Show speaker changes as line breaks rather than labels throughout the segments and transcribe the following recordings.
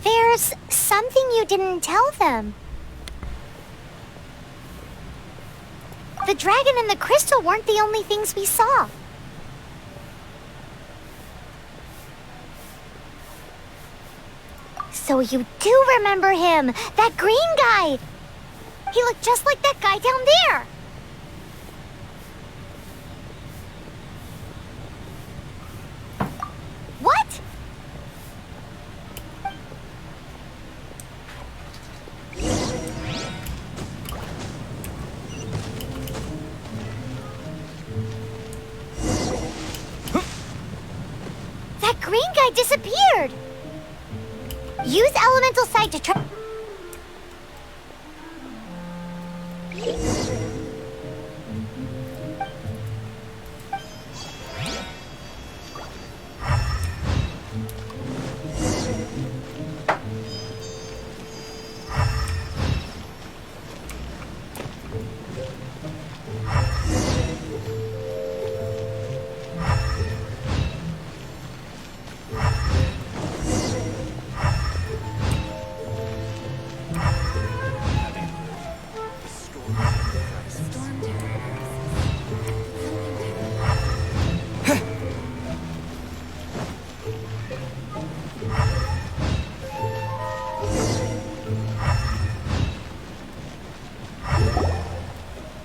There's something you didn't tell them. The dragon and the crystal weren't the only things we saw. So you do remember him, that green guy! He looked just like that guy down there! What? That green guy disappeared! Use elemental sight to try.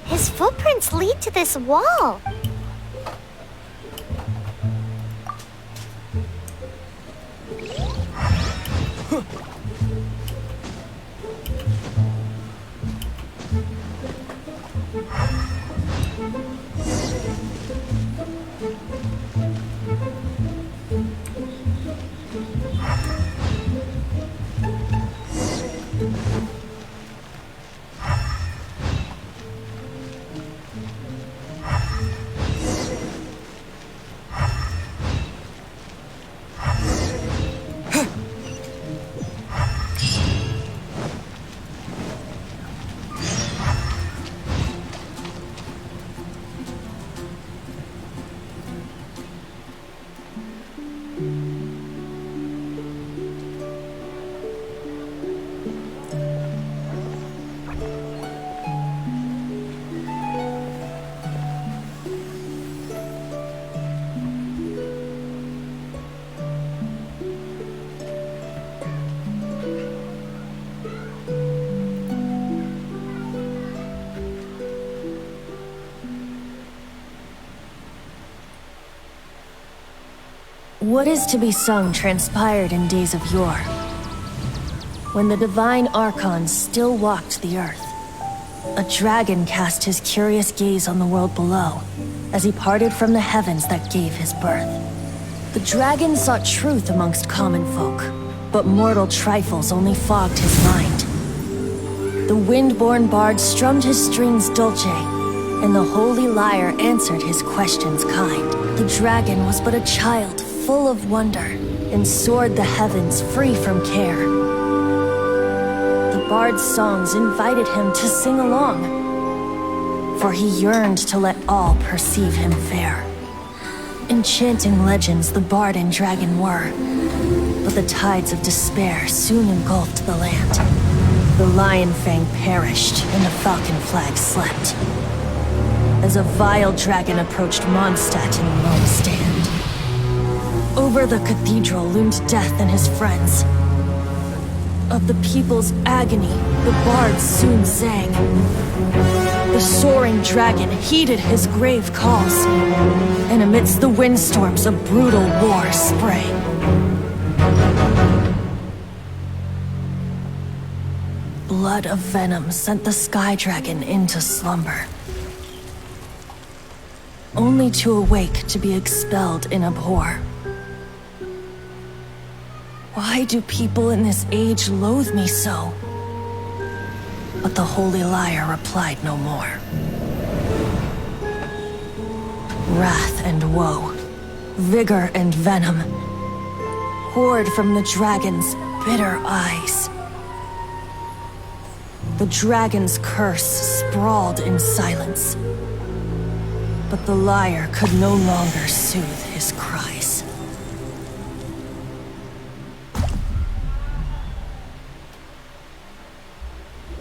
His footprints lead to this wall.
What is to be sung transpired in days of yore, when the divine archons still walked the earth. A dragon cast his curious gaze on the world below, as he parted from the heavens that gave his birth. The dragon sought truth amongst common folk, but mortal trifles only fogged his mind. The wind-born bard strummed his strings dulce, and the holy lyre answered his questions kind. The dragon was but a child, full of wonder, and soared the heavens free from care. The bard's songs invited him to sing along, for he yearned to let all perceive him fair. Enchanting legends the bard and dragon were, but the tides of despair soon engulfed the land. The lion fang perished, and the falcon flag slept, as a vile dragon approached Mondstadt in lone stand. Over the cathedral loomed death and his friends. Of the people's agony, the bards soon sang. The soaring dragon heeded his grave calls, and amidst the windstorms a brutal war sprang. Blood of venom sent the sky dragon into slumber, only to awake to be expelled in abhor. Why do people in this age loathe me so? But the Holy Liar replied no more. Wrath and woe, vigor and venom, poured from the dragon's bitter eyes. The dragon's curse sprawled in silence, but the liar could no longer soothe his cries.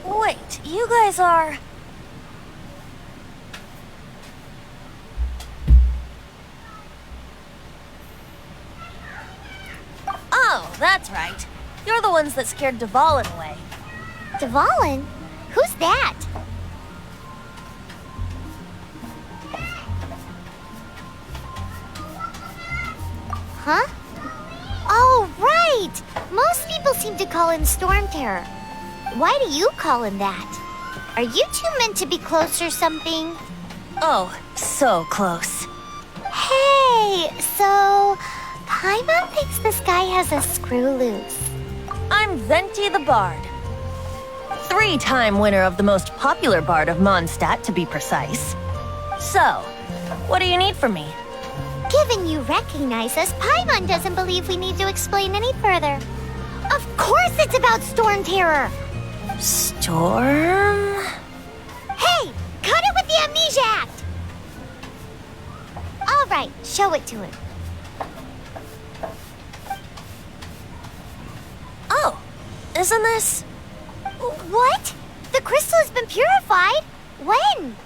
Wait, you guys are...
Oh, that's right. You're the ones that scared Dvalin away.
Dvalin? Who's that? Huh? Oh, right! Most people seem to call him Storm Terror. Why do you call him that? Are you two meant to be close or something?
Oh, so close.
Hey, so... Paimon thinks this guy has a screw loose.
I'm Venti the Bard. 3-time winner of the most popular bard of Mondstadt, to be precise. So, what do you need from me?
Given you recognize us, Paimon doesn't believe we need to explain any further. Of course it's about Storm Terror!
Storm?
Hey! Cut it with the Amnesia Act! Alright, show it to him.
Oh, isn't this...
What? The crystal has been purified? When?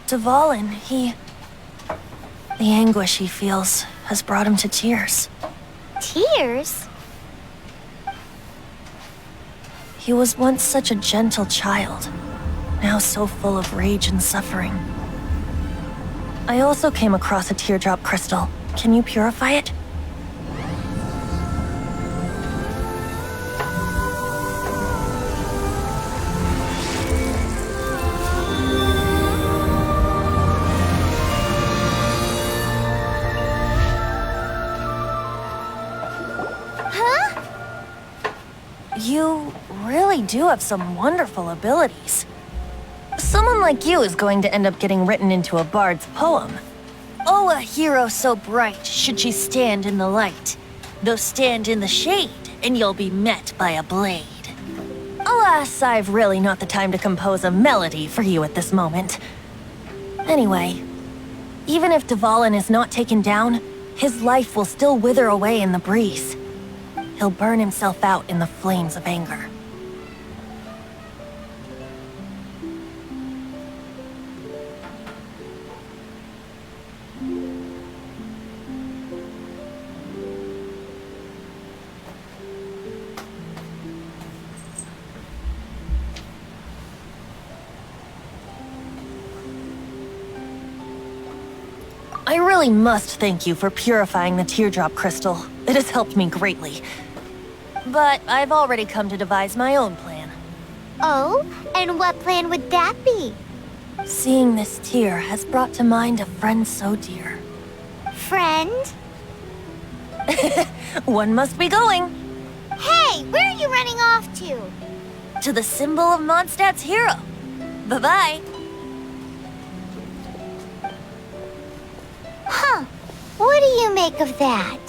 Dvalin, he... The anguish he feels has brought him to tears.
Tears?
He was once such a gentle child, now so full of rage and suffering. I also came across a teardrop crystal. Can you purify it?
Huh?
You really do have some wonderful abilities. Someone like you is going to end up getting written into a bard's poem. Oh, a hero so bright should she stand in the light. Though stand in the shade, and you'll be met by a blade. Alas, I've really not the time to compose a melody for you at this moment. Anyway, even if Dvalin is not taken down, his life will still wither away in the breeze. He'll burn himself out in the flames of anger. I really must thank you for purifying the teardrop crystal. It has helped me greatly. But I've already come to devise my own plan.
Oh? And what plan would that be?
Seeing this tear has brought to mind a friend so dear.
Friend?
One must be going.
Hey, where are you running off to?
To the symbol of Mondstadt's hero. Bye-bye.
Huh. What do you make of that?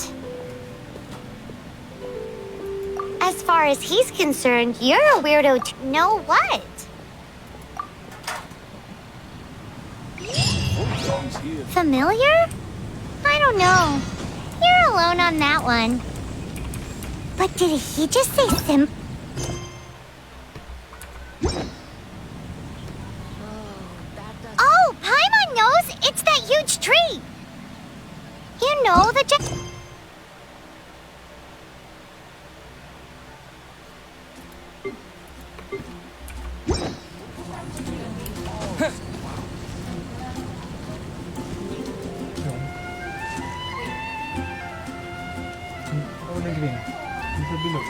As far as he's concerned, you're a weirdo too. Know what? Familiar? I don't know. You're alone on that one. But did he just say sim? Oh, Paimon knows! It's that huge tree! You know, the
udah gini ya, bisa dulu.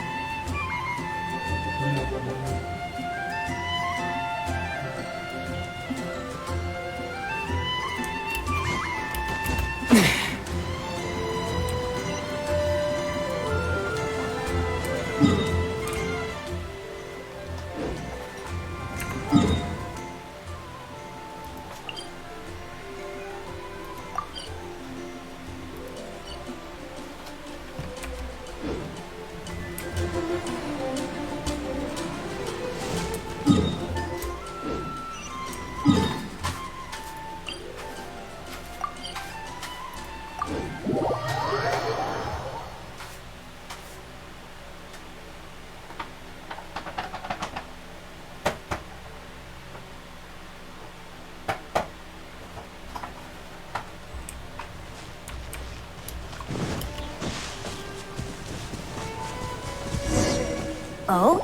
Oh?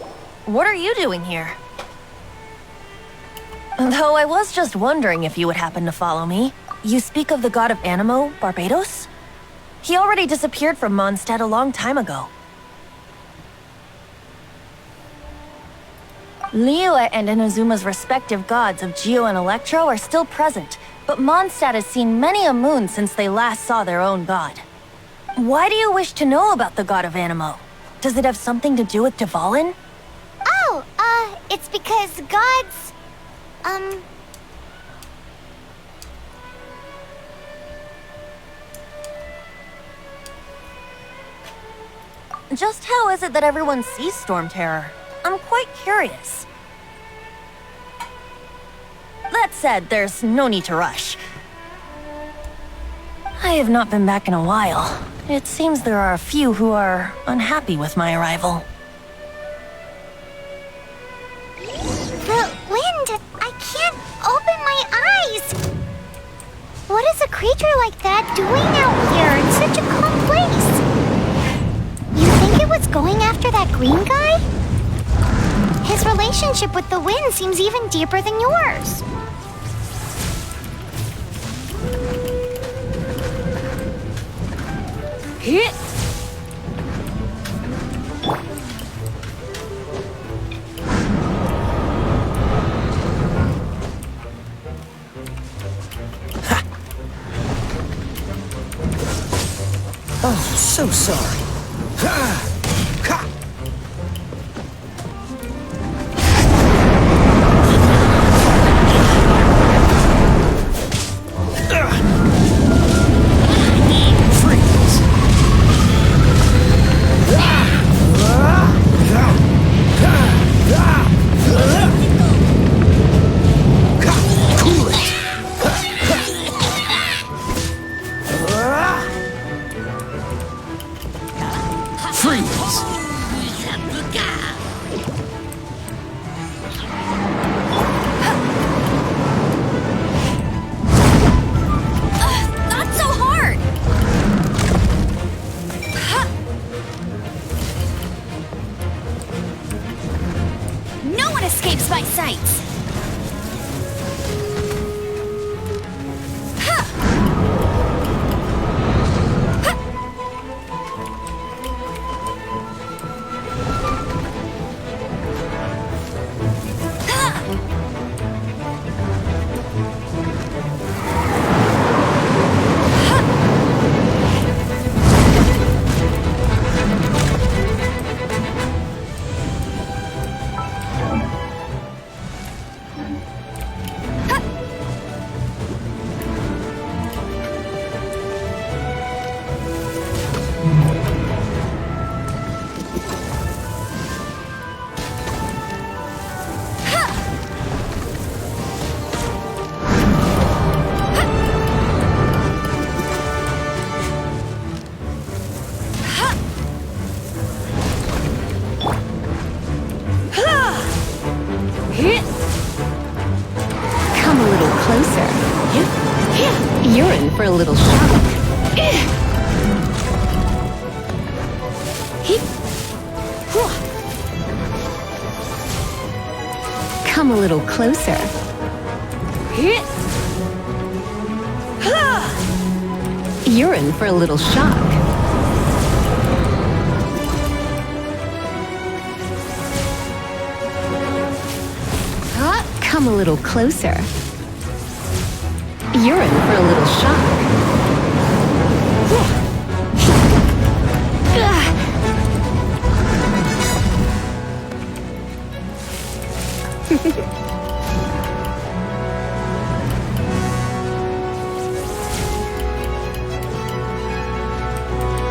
What are you doing here? Though I was just wondering if you would happen to follow me. You speak of the god of Animo, Barbados? He already disappeared from Mondstadt a long time ago. Liyue and Inazuma's respective gods of Geo and Electro are still present, but Mondstadt has seen many a moon since they last saw their own god. Why do you wish to know about the god of Animo? Does it have something to do with Dvalin?
Oh, it's because gods,
Just how is it that everyone sees Storm Terror? I'm quite curious. That said, there's no need to rush. I have not been back in a while. It seems there are a few who are unhappy with my arrival.
the wind. I can't open my eyes. What is a creature like that doing out here in such a calm place? You think it was going after that green guy? His relationship with the wind seems even deeper than yours.
Oh, so sorry.
Escapes my sights.
Come a little closer. You're in for a little shock. Come a little closer. You're in for a little shock. Come a little closer. You're in for a little shock.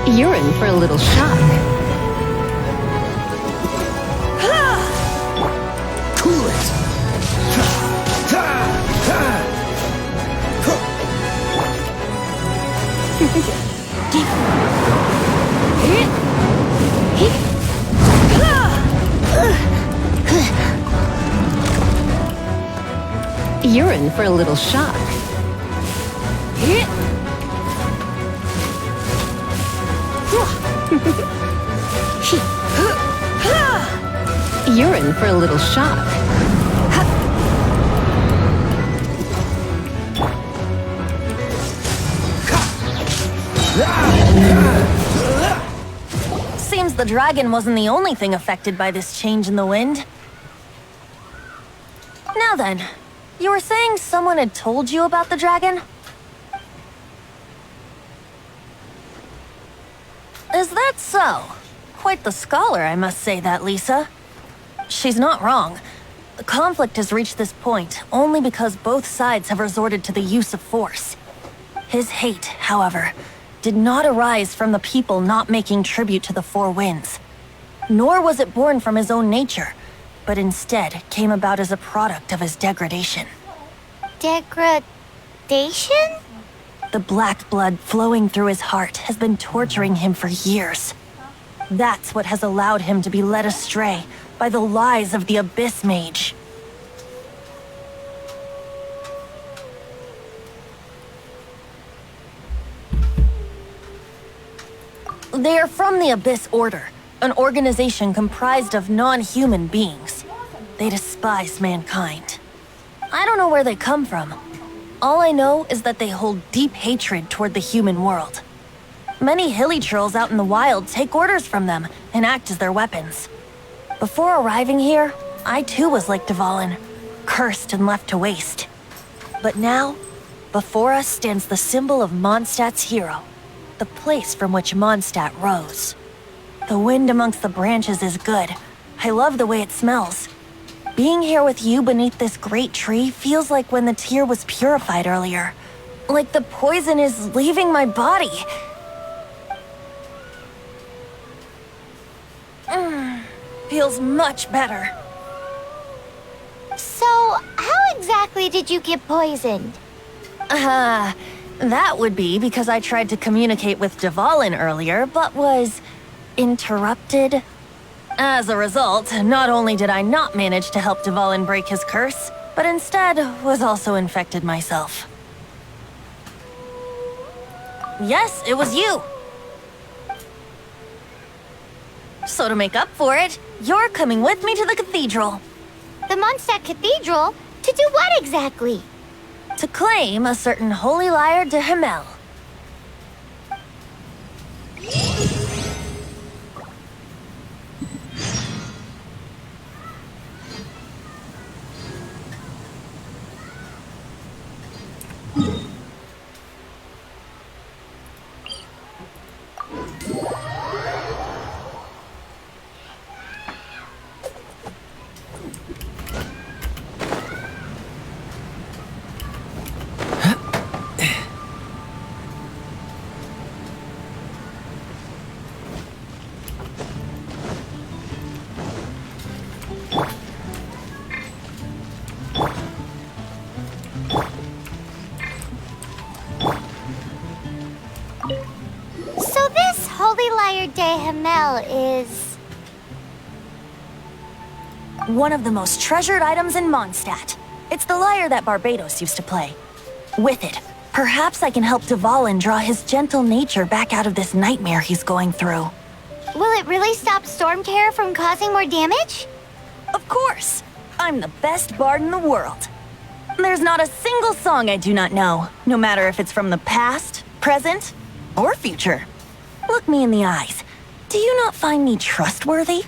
You're in for a little shock.
Cool it.
You're in for a little shock. You're in for a little shock.
Seems the dragon wasn't the only thing affected by this change in the wind. Now then, you were saying someone had told you about the dragon? Is that so? Quite the scholar, I must say that, Lisa. She's not wrong. The conflict has reached this point only because both sides have resorted to the use of force. His hate, however, did not arise from the people not making tribute to the Four Winds. Nor was it born from his own nature, but instead came about as a product of his degradation.
Degradation?
The black blood flowing through his heart has been torturing him for years. That's what has allowed him to be led astray by the lies of the Abyss Mage. They are from the Abyss Order, an organization comprised of non-human beings. They despise mankind. I don't know where they come from. All I know is that they hold deep hatred toward the human world. Many hilly trolls out in the wild take orders from them and act as their weapons. Before arriving here, I too was like Dvalin, cursed and left to waste. But now, before us stands the symbol of Mondstadt's hero, the place from which Mondstadt rose. The wind amongst the branches is good. I love the way it smells. Being here with you beneath this great tree feels like when the tear was purified earlier. Like the poison is leaving my body. Feels much better.
So, how exactly did you get poisoned?
That would be because I tried to communicate with Dvalin earlier, but was interrupted. As a result, not only did I not manage to help Dvalin break his curse, but instead was also infected myself. Yes, it was you. So to make up for it, you're coming with me to the cathedral.
The Mondstadt Cathedral? To do what exactly?
To claim a certain holy lyre de Himmel.
So this Holy Lyre de Himmel is...
one of the most treasured items in Mondstadt. It's the lyre that Barbados used to play. With it, perhaps I can help Dvalin draw his gentle nature back out of this nightmare he's going through.
Will it really stop Storm Terror from causing more damage?
Of course! I'm the best bard in the world. There's not a single song I do not know, no matter if it's from the past, present, or future. Look me in the eyes. Do you not find me trustworthy?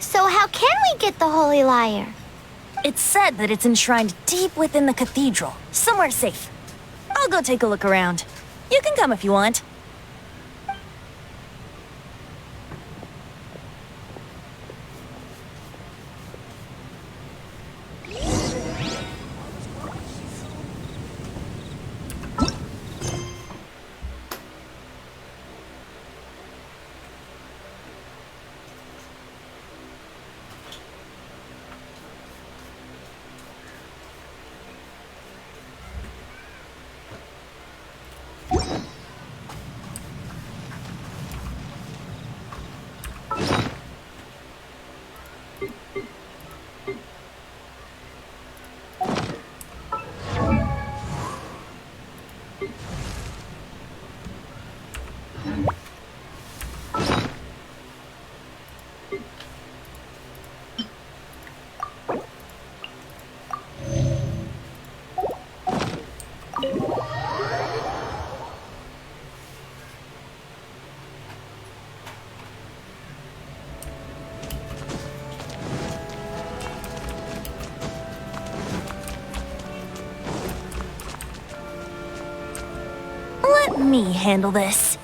So how can we get the Holy Lyre?
It's said that it's enshrined deep within the cathedral, somewhere safe. I'll go take a look around. You can come if you want. me handle this.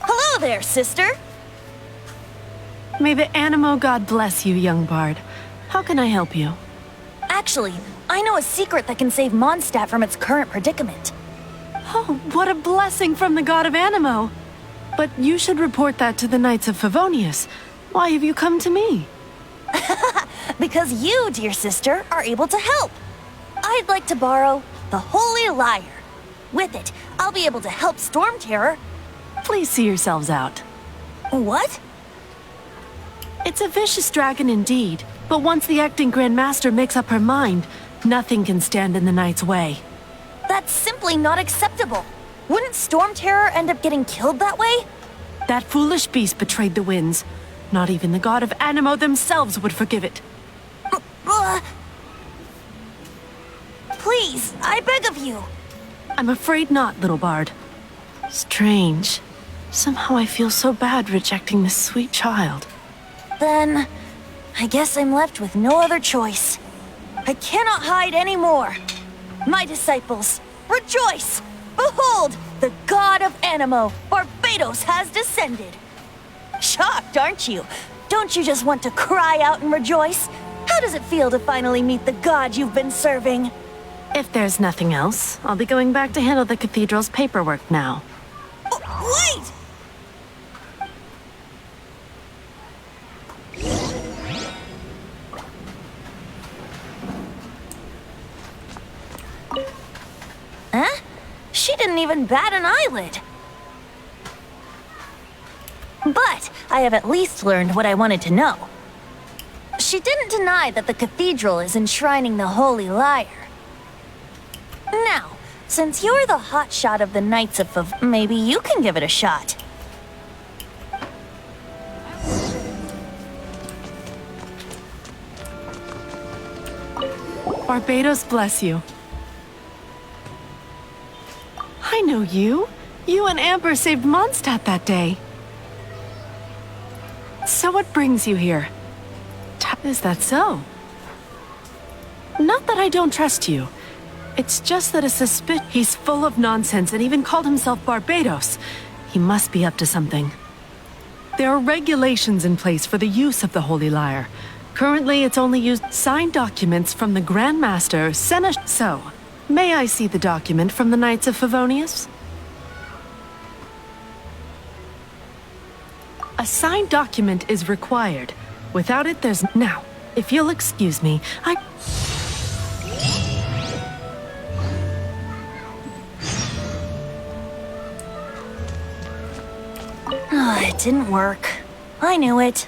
Hello there, sister!
May the Animo god bless you, young bard. How can I help you?
Actually, I know a secret that can save Mondstadt from its current predicament.
Oh, what a blessing from the god of Animo! But you should report that to the Knights of Favonius. Why have you come to me?
Because you, dear sister, are able to help. I'd like to borrow the Holy Lyre. With it, I'll be able to help Storm Terror.
Please see yourselves out.
What?
It's a vicious dragon indeed, but once the acting Grand Master makes up her mind, nothing can stand in the Knight's way.
That's simply not acceptable. Wouldn't Storm Terror end up getting killed that way?
That foolish beast betrayed the winds. Not even the god of Animo themselves would forgive it.
Please, I beg of you.
I'm afraid not, little bard. Strange. Somehow I feel so bad rejecting this sweet child.
Then, I guess I'm left with no other choice. I cannot hide anymore. My disciples, rejoice! Behold, the god of Animo, Barbados, has descended. Shocked, aren't you? Don't you just want to cry out and rejoice? How does it feel to finally meet the god you've been serving?
If there's nothing else, I'll be going back to handle the cathedral's paperwork now.
Wait! Huh? She didn't even bat an eyelid. But I have at least learned what I wanted to know. She didn't deny that the cathedral is enshrining the Holy Lyre. Now, since you're the hotshot of the Knights of maybe you can give it a shot.
Barbados bless you. I know you. You and Amber saved Mondstadt that day. So what brings you here? Is that so? Not that I don't trust you. It's just that he's full of nonsense and even called himself Barbados. He must be up to something. There are regulations in place for the use of the Holy Lyre. Currently, it's only used signed documents from the Grand Master, So, may I see the document from the Knights of Favonius? A signed document is required. Without it, there's... Now, if you'll excuse me,
It didn't work. I knew it.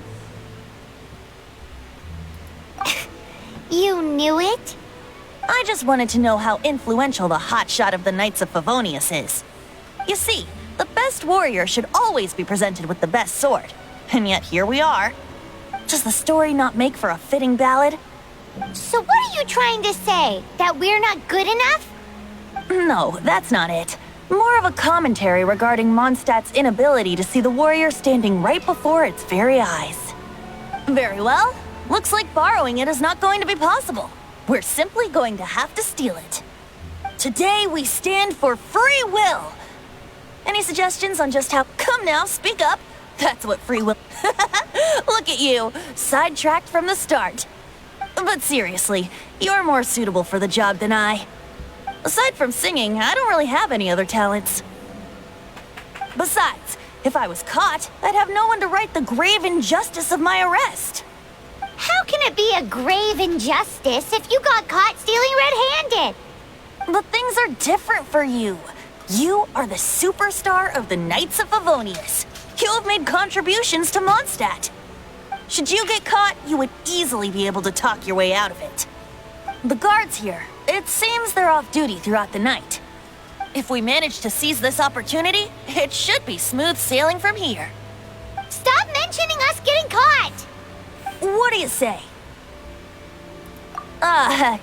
You knew it?
I just wanted to know how influential the hotshot of the Knights of Favonius is. You see, the best warrior should always be presented with the best sword. And yet here we are. Does the story not make for a fitting ballad?
So what are you trying to say? That we're not good enough?
No, that's not it. More of a commentary regarding Mondstadt's inability to see the warrior standing right before its very eyes. Very well. Looks like borrowing it is not going to be possible. We're simply going to have to steal it. Today we stand for free will. Any suggestions on just how... Come now, speak up. That's what free will... Look at you, sidetracked from the start. But seriously, you're more suitable for the job than I. Aside from singing, I don't really have any other talents. Besides, if I was caught, I'd have no one to right the grave injustice of my arrest.
How can it be a grave injustice if you got caught stealing red-handed?
But things are different for you. You are the superstar of the Knights of Favonius. You have made contributions to Mondstadt. Should you get caught, you would easily be able to talk your way out of it. The guards here, it seems they're off duty throughout the night. If we manage to seize this opportunity, it should be smooth sailing from here.
Stop mentioning us getting caught!
What do you say?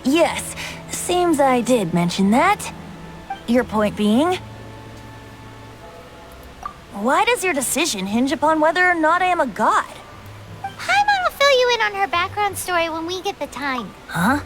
Yes. Seems I did mention that. Your point being? Why does your decision hinge upon whether or not I am a god?
Paimon will fill you in on her background story when we get the time.
Huh?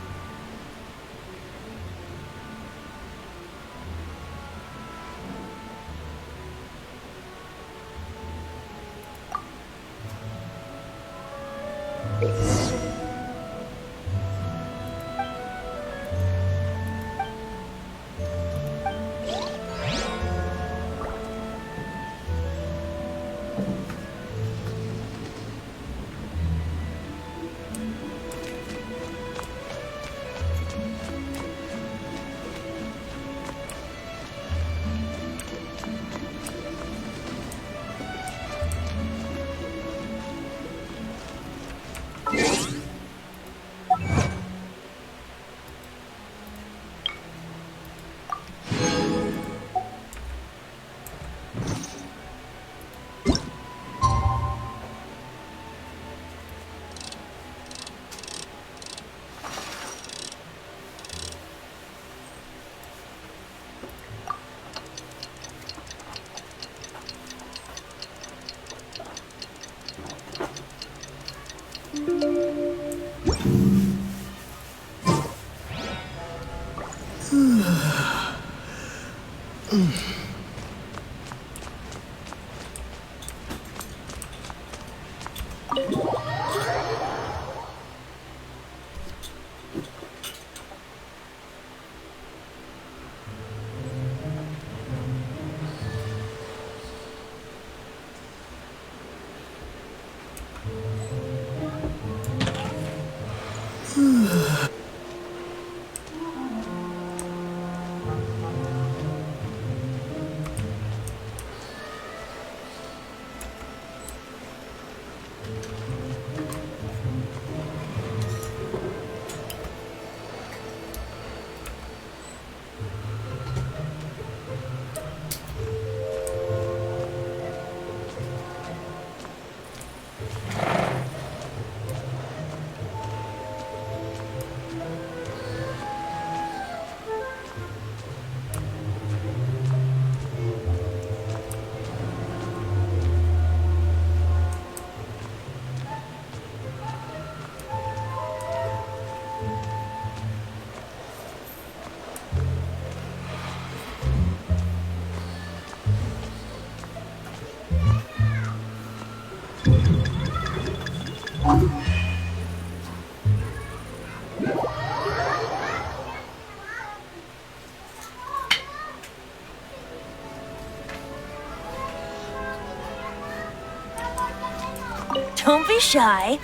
Don't be shy.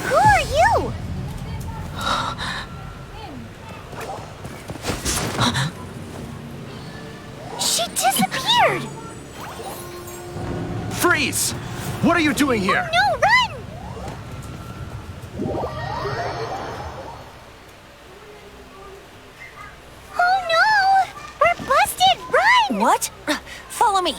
Who are
Freeze! What are you doing here?
No, run! Oh no! We're busted! Run!
What? Follow me.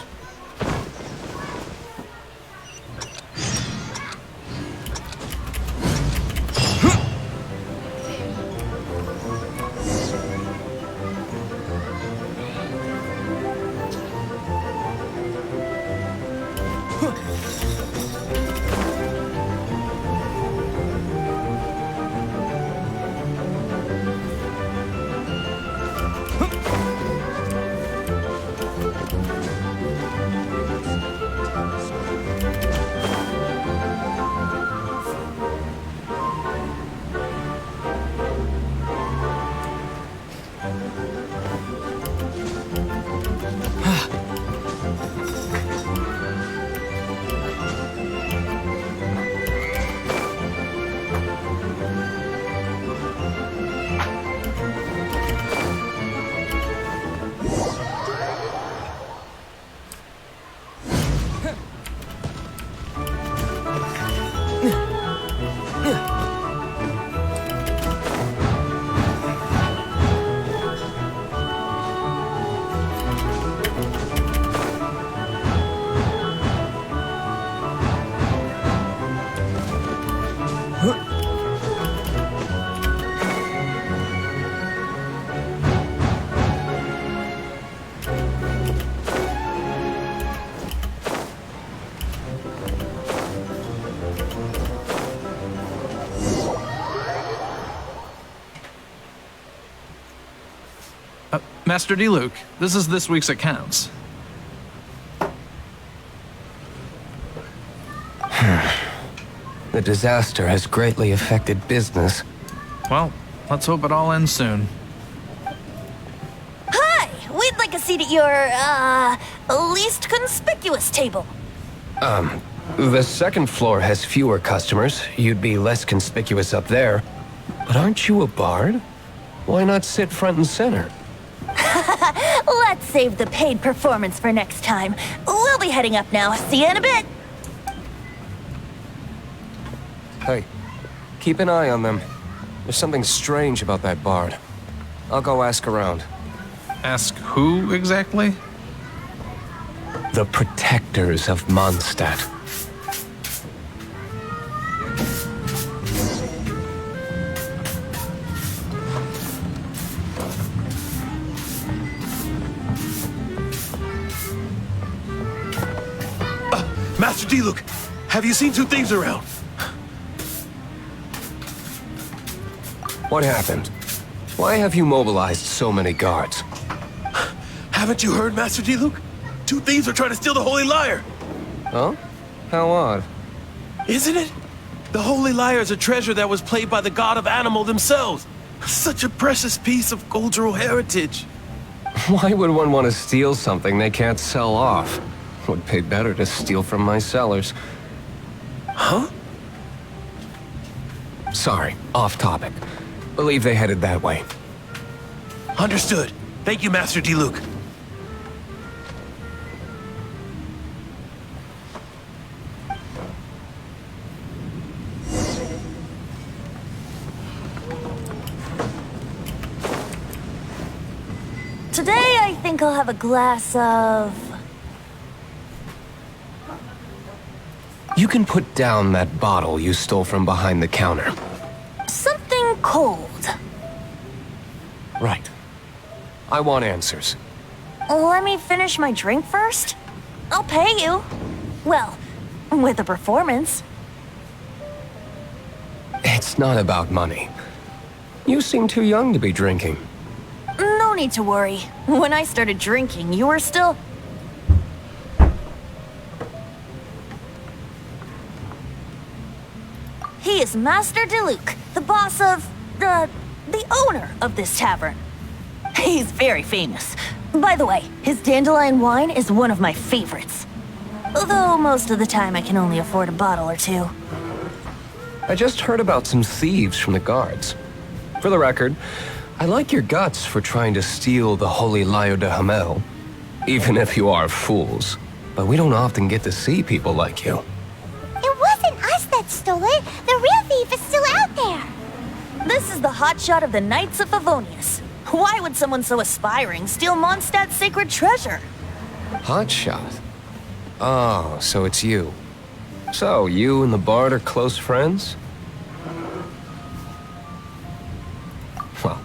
Master D. Luke, this is this week's accounts.
The disaster has greatly affected business.
Well, let's hope it all ends soon.
Hi! We'd like a seat at your, least conspicuous table.
The second floor has fewer customers. You'd be less conspicuous up there. But aren't you a bard? Why not sit front and center?
Let's save the paid performance for next time. We'll be heading up now. See you in a bit.
Hey, keep an eye on them. There's something strange about that bard. I'll go ask around.
Ask who exactly?
The protectors of Mondstadt.
Master D. Luke, have you seen two thieves around?
What happened? Why have you mobilized so many guards?
Haven't you heard, Master D. Luke? Two thieves are trying to steal the Holy Lyre.
Huh? How odd.
Isn't it? The Holy Lyre is a treasure that was played by the god of animal themselves. Such a precious piece of cultural heritage.
Why would one want to steal something they can't sell off? Would pay better to steal from my sellers.
Huh?
Sorry, off topic. Believe they headed that way.
Understood. Thank you, Master D. Luke.
Today, I think I'll have a glass of...
You can put down that bottle you stole from behind the counter.
something cold.
Right. I want answers.
Let me finish my drink first. I'll pay you. Well, with a performance.
It's not about money. You seem too young to be drinking.
No need to worry. When I started drinking, you were still... He is Master DeLuke, the boss of, the owner of this tavern. He's very famous. By the way, his dandelion wine is one of my favorites. Although most of the time I can only afford a bottle or two.
I just heard about some thieves from the guards. For the record, I like your guts for trying to steal the Holy Lyre de Hamel, even if you are fools. but we don't often get to see people like you.
It wasn't us that stole it. The real thief is still out there.
This is the hotshot of the Knights of Favonius. Why would someone so aspiring steal Mondstadt's sacred treasure?
Hotshot? Oh, so it's you. So, you and the Bard are close friends? Well,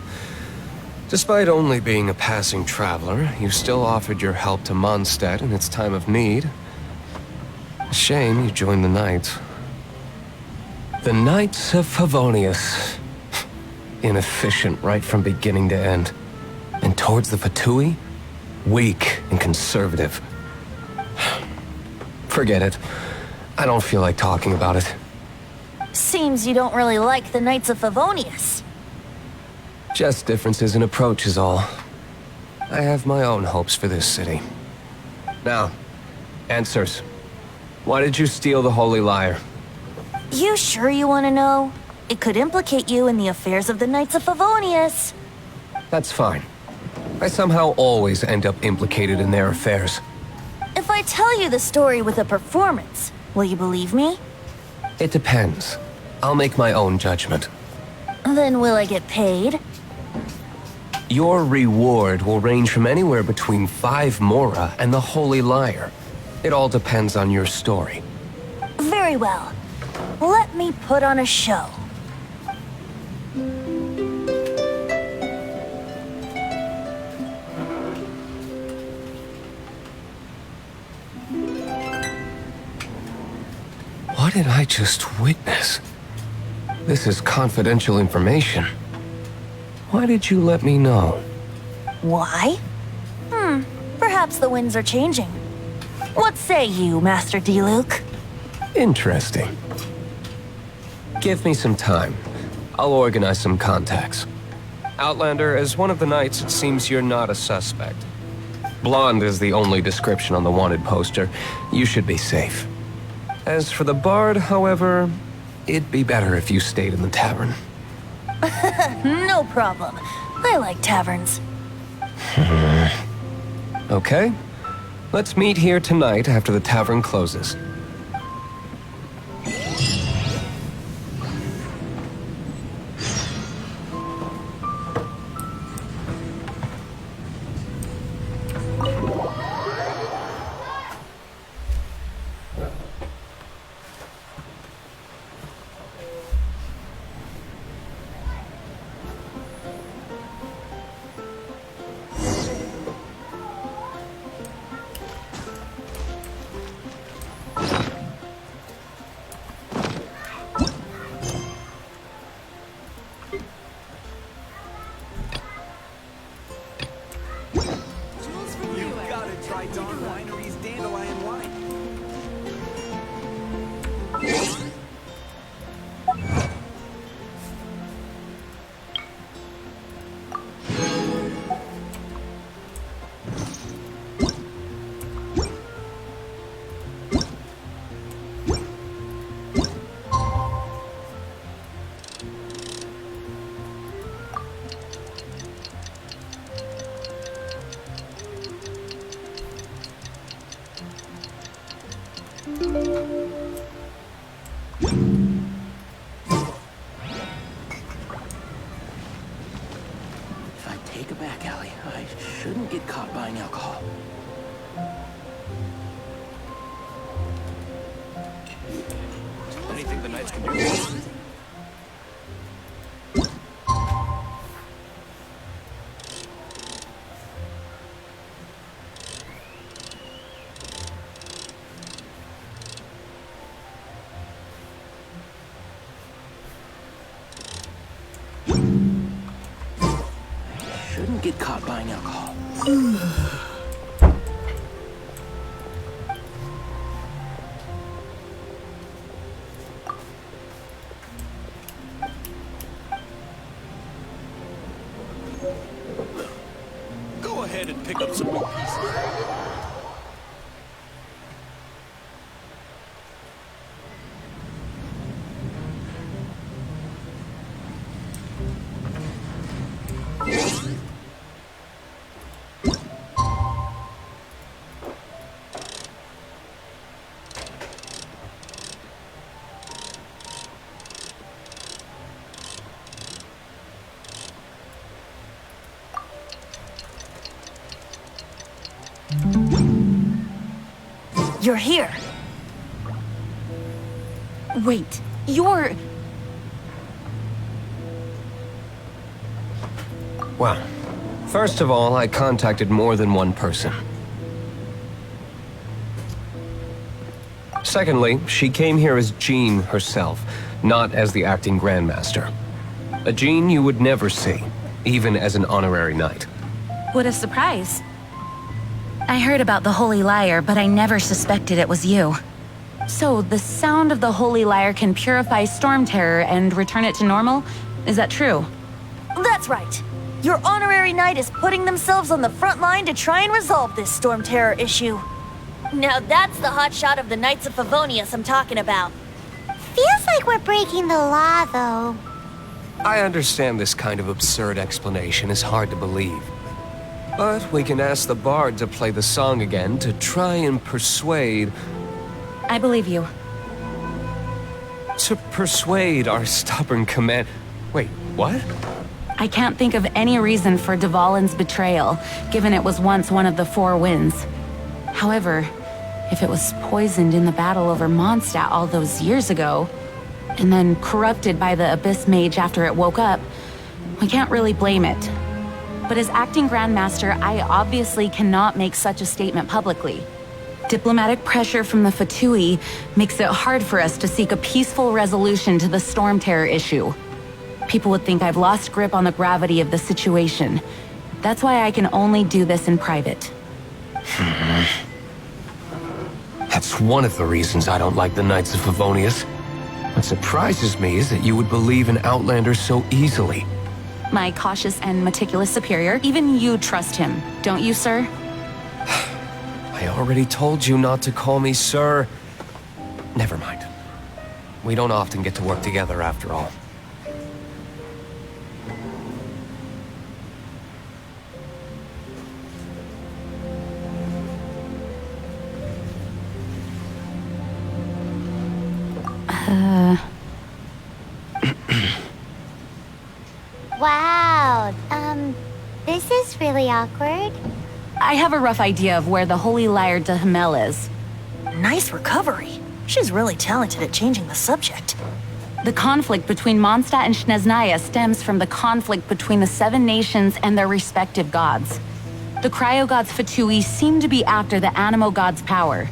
despite only being a passing traveler, you still offered your help to Mondstadt in its time of need. A shame you joined the Knights. The Knights of Favonius. Inefficient right from beginning to end. And towards the Fatui, weak and conservative. Forget it. I don't feel like talking about it.
Seems you don't really like the Knights of Favonius.
Just differences in approach is all. I have my own hopes for this city. Now, answers. Why did you steal the Holy Lyre?
You sure you want to know? It could implicate you in the affairs of the Knights of Favonius.
That's fine. I somehow always end up implicated in their affairs.
If I tell you the story with a performance, will you believe me?
It depends. I'll make my own judgment.
Then will I get paid?
Your reward will range from anywhere between 5 Mora and the Holy Lyre. It all depends on your story.
Very well. Let me put on a show.
What did I just witness? This is confidential information. Why did you let me know?
Why? Perhaps the winds are changing. What say you, Master Diluc?
Interesting. Give me some time. I'll organize some contacts. Outlander, as one of the Knights, it seems you're not a suspect. Blonde is the only description on the wanted poster. You should be safe. As for the Bard, however, it'd be better if you stayed in the tavern.
No problem. I like taverns.
Okay. Let's meet here tonight after the tavern closes.
If I take a back alley, I shouldn't get caught buying alcohol.
Anything the Knights can do?
Shouldn't get caught buying alcohol.
Go ahead and pick up some more pieces.
You're here. Wait, you're...
Well, first of all, I contacted more than one person. Secondly, she came here as Jean herself, not as the acting Grandmaster. A Jean you would never see, even as an honorary knight.
What a surprise. I heard about the Holy Lyre, but I never suspected it was you. So, the sound of the Holy Lyre can purify Storm Terror and return it to normal? Is that true?
That's right. Your honorary knight is putting themselves on the front line to try and resolve this Storm Terror issue. Now that's the hotshot of the Knights of Favonius I'm talking about.
Feels like we're breaking the law, though.
I understand this kind of absurd explanation is hard to believe. But we can ask the bard to play the song again to try and persuade...
I believe you.
To persuade our stubborn command... Wait, what?
I can't think of any reason for Dvalin's betrayal, given it was once one of the Four Winds. However, if it was poisoned in the battle over Mondstadt all those years ago, and then corrupted by the Abyss Mage after it woke up, we can't really blame it. But as acting Grandmaster, I obviously cannot make such a statement publicly. Diplomatic pressure from the Fatui makes it hard for us to seek a peaceful resolution to the Storm Terror issue. People would think I've lost grip on the gravity of the situation. That's why I can only do this in private.
That's one of the reasons I don't like the Knights of Favonius. What surprises me is that you would believe in Outlanders so easily.
My cautious and meticulous superior, even you trust him, don't you, sir?
I already told you not to call me sir. Never mind. We don't often get to work together after all.
Wow, this is really awkward.
I have a rough idea of where the Holy Lyre de Hamel is.
Nice recovery. She's really talented at changing the subject.
The conflict between Mondstadt and Snezhnaya stems from the conflict between the Seven Nations and their respective gods. The cryo-gods Fatui seem to be after the Animo god's power.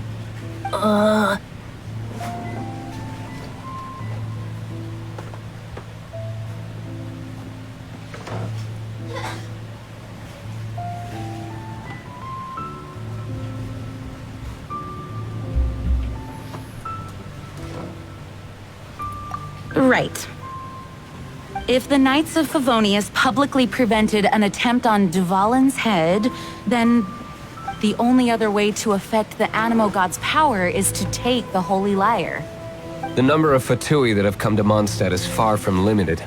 Right. If the Knights of Favonius publicly prevented an attempt on Dvalin's head, then the only other way to affect the Animo god's power is to take the Holy Lyre.
The number of Fatui that have come to Mondstadt is far from limited.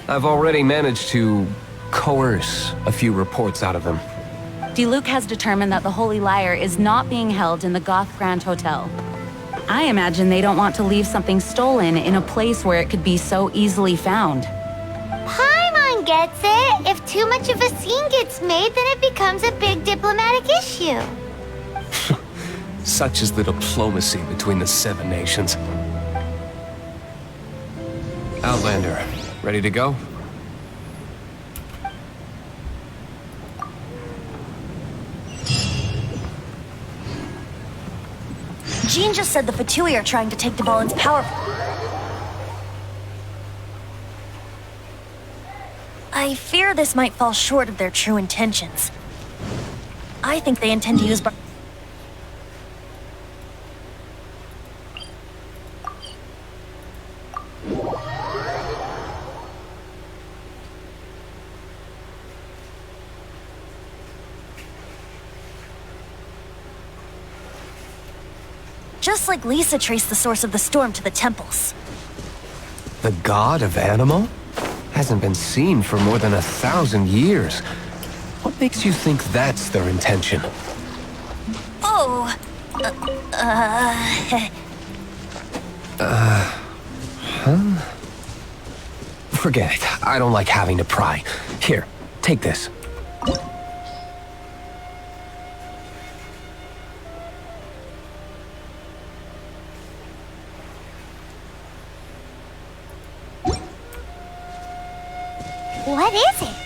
I've already managed to coerce a few reports out of them.
Diluc has determined that the Holy Lyre is not being held in the Goth Grand Hotel. I imagine they don't want to leave something stolen in a place where it could be so easily found.
Paimon gets it. If too much of a scene gets made, then it becomes a big diplomatic issue.
Such is the diplomacy between the Seven Nations. Outlander, ready to go?
Jean just said the Fatui are trying to take Dvalin's power. I fear this might fall short of their true intentions. I think they intend to use just like Lisa traced the source of the storm to the temples.
The god of Animo? Hasn't been seen for more than 1,000 years. What makes you think that's their intention?
Oh,
Forget it. I don't like having to pry. Here, take this.
What is it?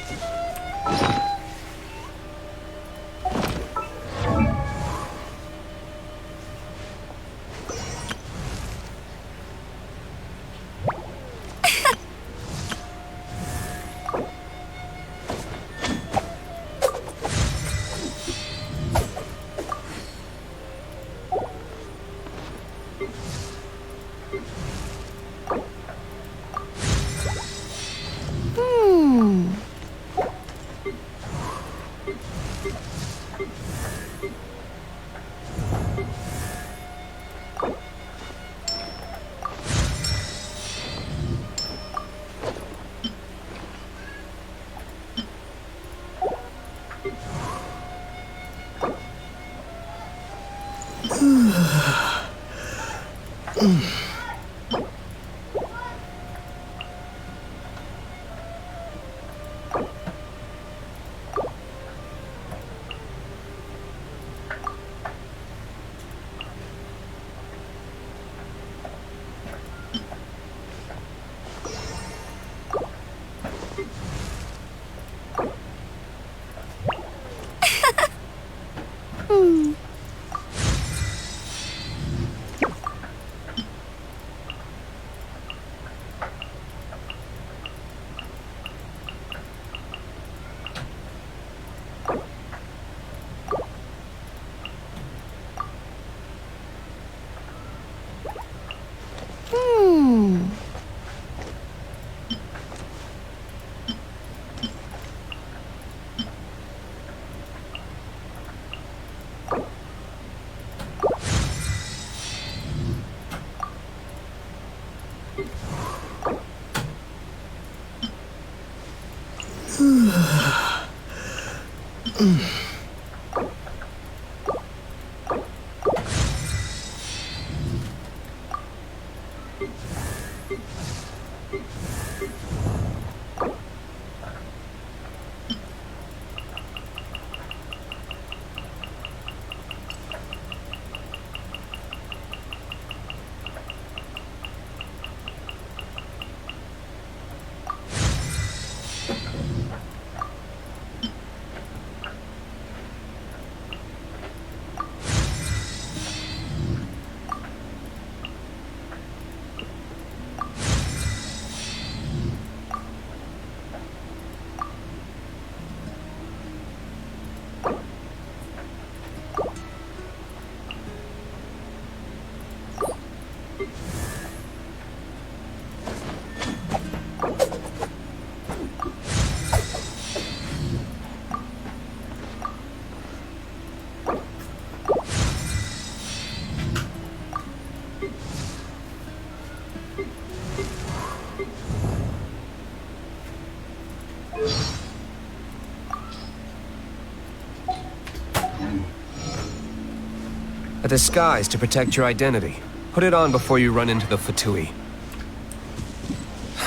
A disguise to protect your identity. Put it on before you run into the Fatui.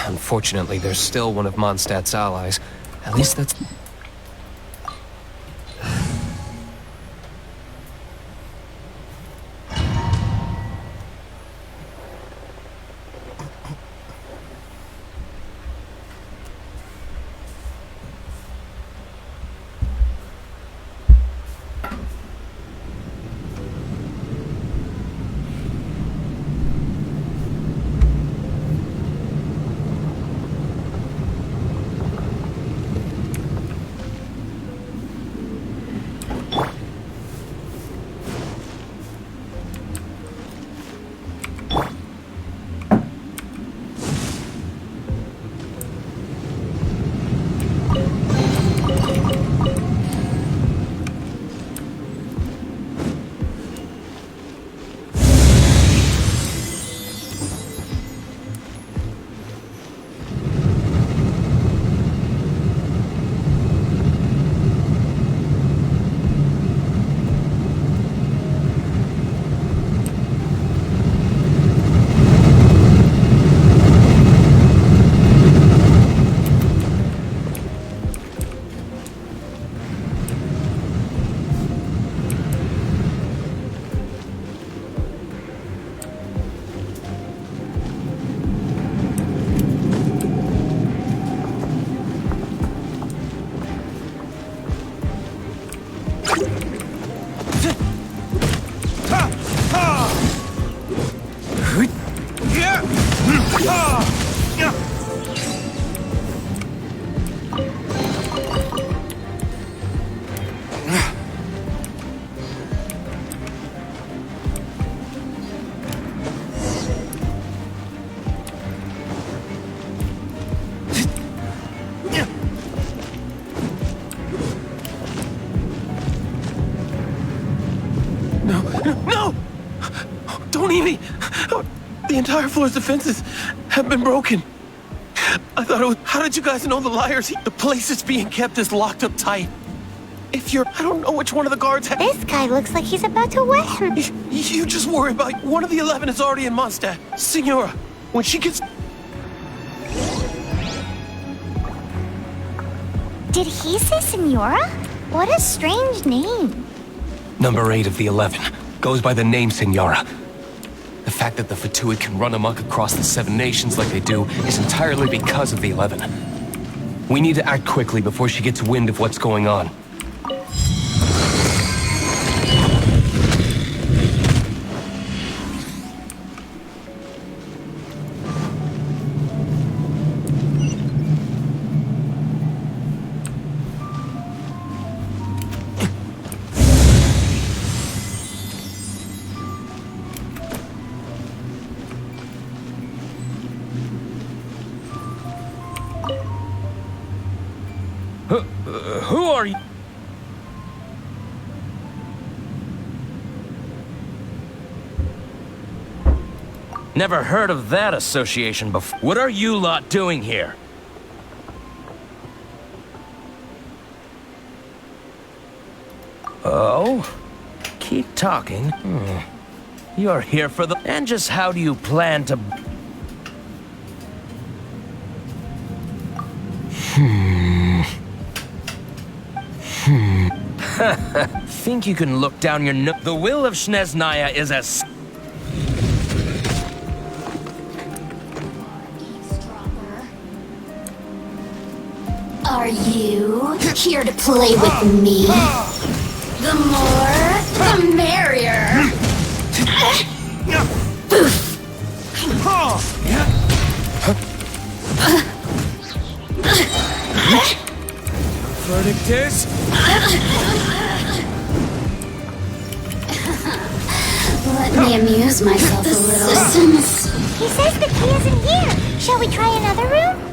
Unfortunately, there's still one of Mondstadt's allies. At least that's...
No! Don't eat me! The entire floor's defenses have been broken. I thought it was... How did you guys know the liars? The place it's being kept is locked up tight. If you're... I don't know which one of the guards
This guy looks like he's about to wet him.
You just worry about... One of the 11 is already in Mondstadt. Signora, when she gets...
Did he say Senora? What a strange name.
Number 8 of the 11 goes by the name Senora. The fact that the Fatuid can run amok across the 7 nations like they do is entirely because of the 11. We need to act quickly before she gets wind of what's going on.
Who are you? Never heard of that association before. What are you lot doing here? Oh? Keep talking. You're here for the... And just how do you plan to... Think you can look down your nose? The will of Snezhnaya is as...
Are you here to play with me? The more, the merrier.
Verdict is...
Let me amuse myself a little.
He says the key isn't here. Shall we try another room?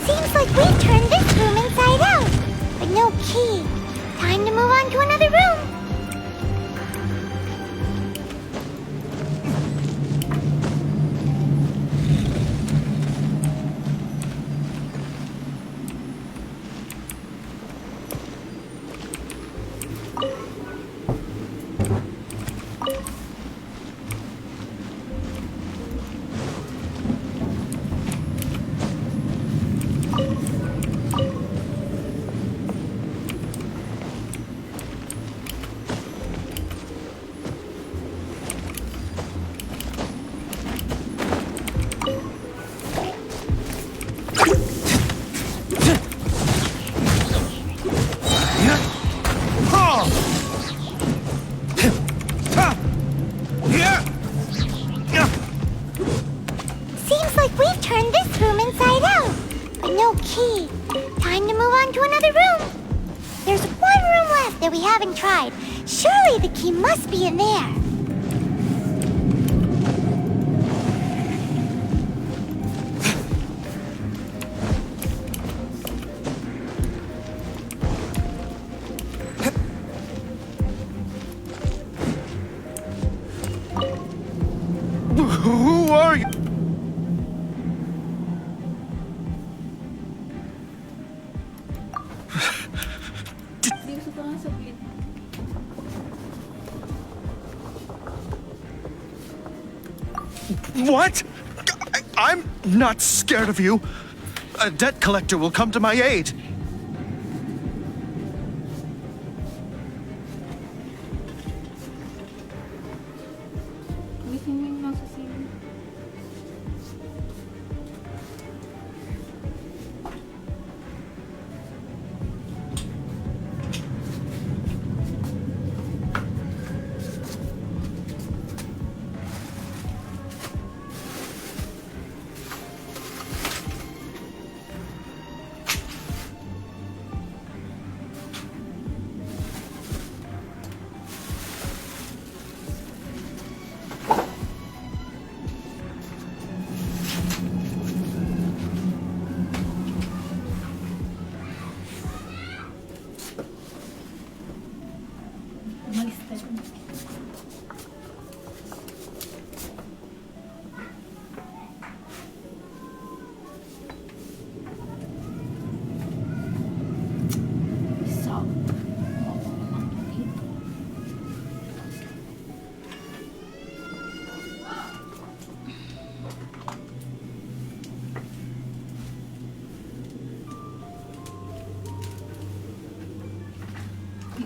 Seems like we've turned this room inside out. But no key. Time to move on to another room. Seems like we've turned this room inside out. But no key. Time to move on to another room. There's one room left that we haven't tried. Surely the key must be in there.
What? I'm not scared of you. A debt collector will come to my aid.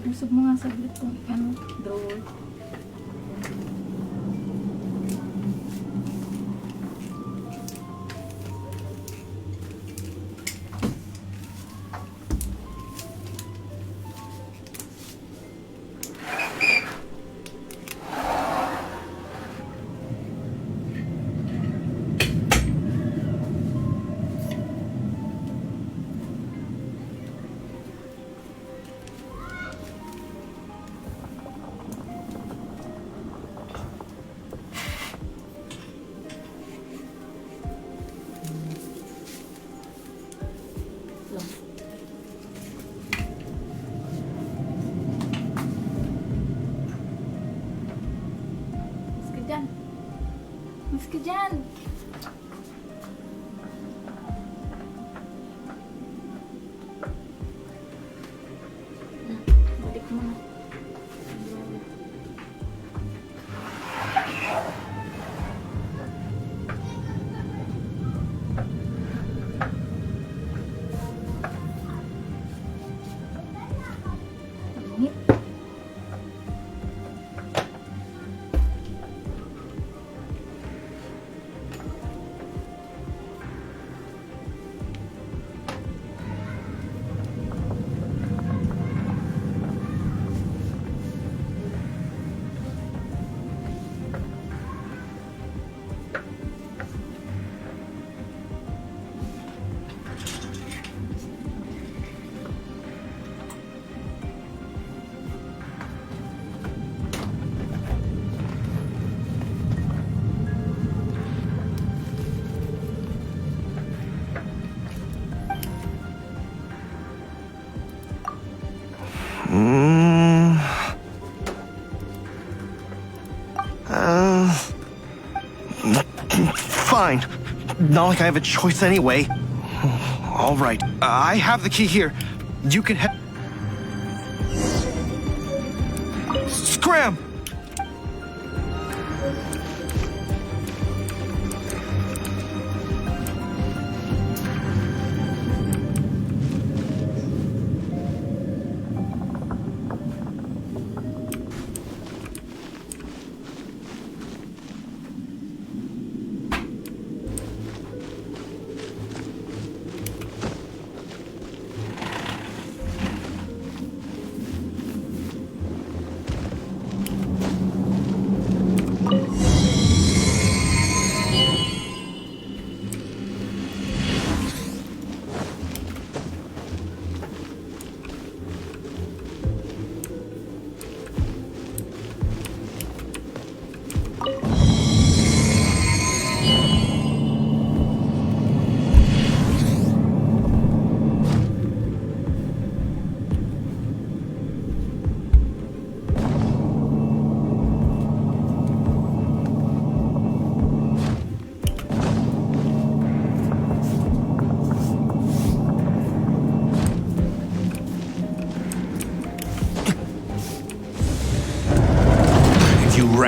Usap mo nga saglit kung ano, drawer. Mas ka dyan! Balik mo na. Init.
Fine. Not like I have a choice anyway. All right. I have the key here. You can Scram!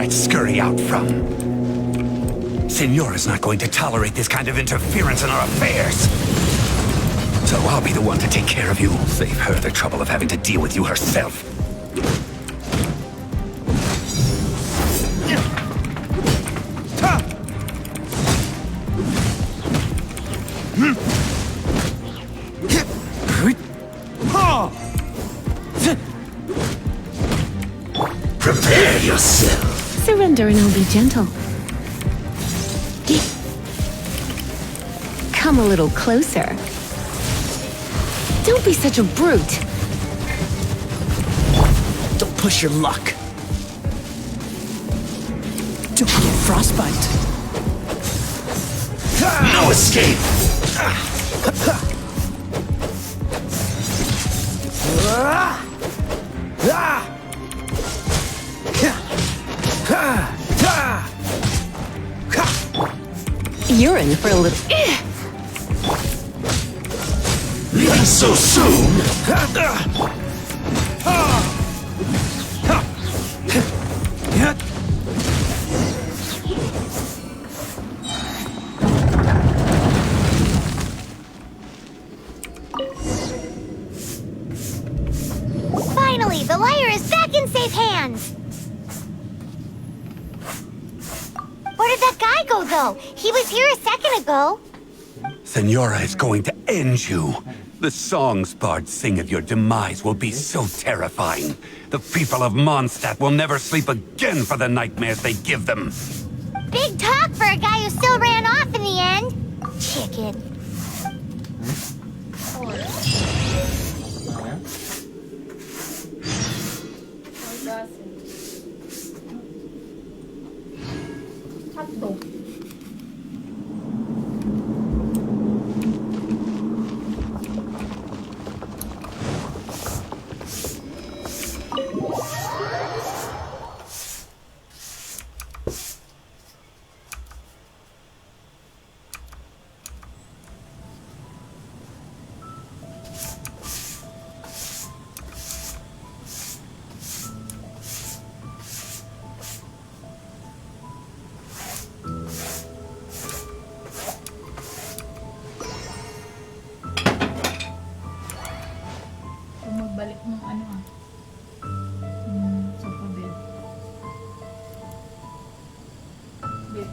might scurry out from. Senora's not going to tolerate this kind of interference in our affairs. So I'll be the one to take care of you. Save her the trouble of having to deal with you herself.
Prepare yourself.
Surrender and I'll be gentle. Come a little closer. Don't be such a brute.
Don't push your luck. Don't get frostbite.
No escape.
You're in for a little...
Not so soon.
Finally, the liar is back in safe hands. Where did that guy go, though? He was here a second ago.
Senora is going to end you. The songs bards sing of your demise will be so terrifying. The people of Mondstadt will never sleep again for the nightmares they give them.
Big talk for a guy who still ran off in the end. Chicken.
Magbalik ng ano sofa bed. Bed.